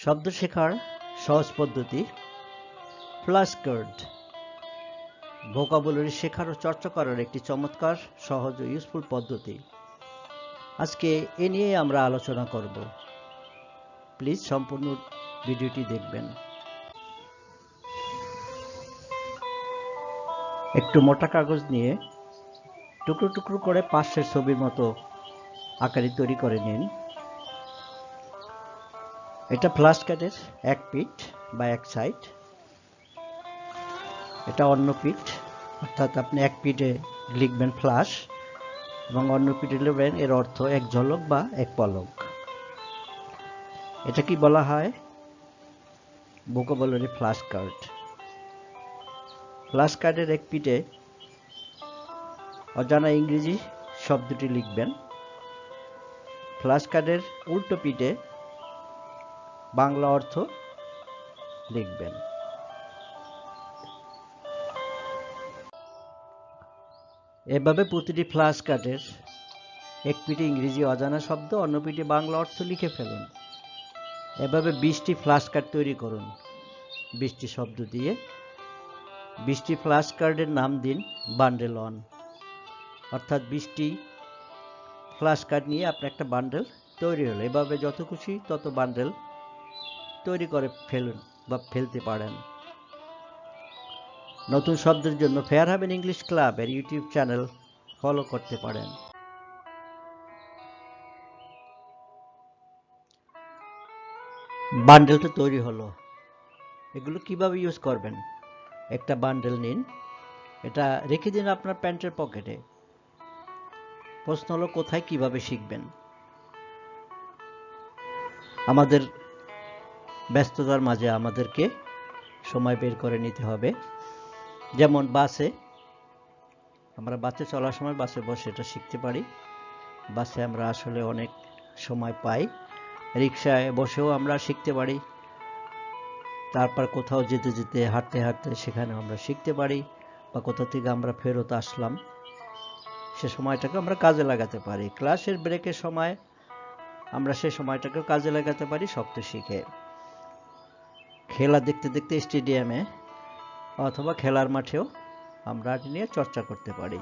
শব্দ শেখার সহজ পদ্ধতি ফ্ল্যাশ কার্ড ভোকাবুলারি শেখার ও চর্চা করার একটি চমৎকার সহজ ও ইউজফুল পদ্ধতি। আজকে এ নিয়ে আমরা আলোচনা করব। প্লিজ সম্পূর্ণ ভিডিওটি দেখবেন। একটু মোটা কাগজ নিয়ে টুকরো টুকরো করে পাশের ছবির মতো আকারে তৈরি করে নিন। এটা ফ্ল্যাশ কার্ডের এক পিঠ বা এক সাইড, এটা অন্য পিঠ, অর্থাৎ আপনি এক পিঠে লিখবেন ফ্ল্যাশ এবং অন্য পিঠে লিখবেন এর অর্থ এক ঝলক বা এক পলক। এটা কি বলা হয়? Vocabulary flash card. ফ্ল্যাশ কার্ডের এক পিঠে অজানা ইংরেজি শব্দটি লিখবেন, ফ্ল্যাশ কার্ডের উল্টো পিঠে বাংলা অর্থ লিখবেন। এভাবে প্রতিটি ফ্ল্যাশ কার্ডের এক পিঠে ইংরেজি অজানা শব্দ, অন্য পিঠে বাংলা অর্থ লিখে ফেলুন। এভাবে 20টি ফ্ল্যাশ কার্ড তৈরি করুন 20টি শব্দ দিয়ে। 20টি ফ্ল্যাশ কার্ডের নাম দিন বান্ডেল অন, অর্থাৎ 20টি ফ্ল্যাশ কার্ড নিয়ে আপনার একটা বান্ডেল তৈরি হলো। এভাবে যত খুশি তত বান্ডেল তৈরি করে ফেলুন বা ফেলতে পারেন। নতুন শব্দের জন্য ফেয়ারহাভেন ইংলিশ ক্লাবের ইউটিউব চ্যানেল ফলো করতে পারেন। বান্ডেলটা তৈরি হলো, এগুলো কিভাবে ইউজ করবেন? একটা বান্ডেল নিন, এটা রেখে দিন আপনার প্যান্টের পকেটে। প্রশ্ন হলো কোথায় কিভাবে শিখবেন? আমাদের ব্যস্ততার মাঝে আমাদেরকে সময় বের করে নিতে হবে। যেমন বাসে, আমরা বাসে চলার সময় বাসে বসে এটা শিখতে পারি। বাসে আমরা আসলে অনেক সময় পাই। রিক্সায় বসেও আমরা শিখতে পারি। তারপর কোথাও যেতে যেতে হাঁটতে হাঁটতে সেখানেও আমরা শিখতে পারি, বা কোথা থেকে আমরা ফেরত আসলাম সে সময়টাকে আমরা কাজে লাগাতে পারি। ক্লাসের ব্রেকের সময় আমরা সে সময়টাকেও কাজে লাগাতে পারি শব্দ শিখে। খেলা দেখতে দেখতে স্টেডিয়ামে অথবা খেলার মাঠেও আমরা এটি নিয়ে চর্চা করতে পারি।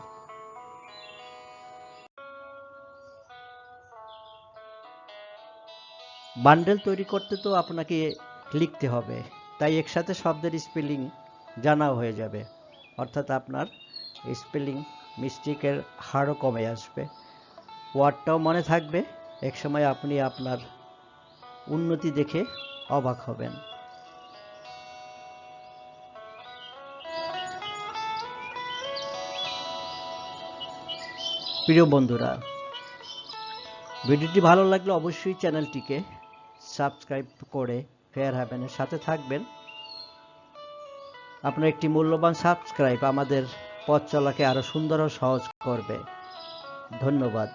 বান্ডেল তৈরি করতে তো আপনাকে লিখতে হবে, তাই একসাথে শব্দের স্পেলিং জানাও হয়ে যাবে, অর্থাৎ আপনার স্পেলিং মিস্টেকের হারও কমে আসবে, ওয়ার্ডটাও মনে থাকবে। একসময় আপনি আপনার উন্নতি দেখে অবাক হবেন। প্রিয় বন্ধুরা, ভিডিওটি ভালো লাগলে অবশ্যই চ্যানেলটিকে সাবস্ক্রাইব করে ফেয়ারহাভেনের সাথে থাকবেন। আপনার একটি মূল্যবান সাবস্ক্রাইব আমাদের পথ চলাকে আরো সুন্দর ও সহজ করবে। ধন্যবাদ।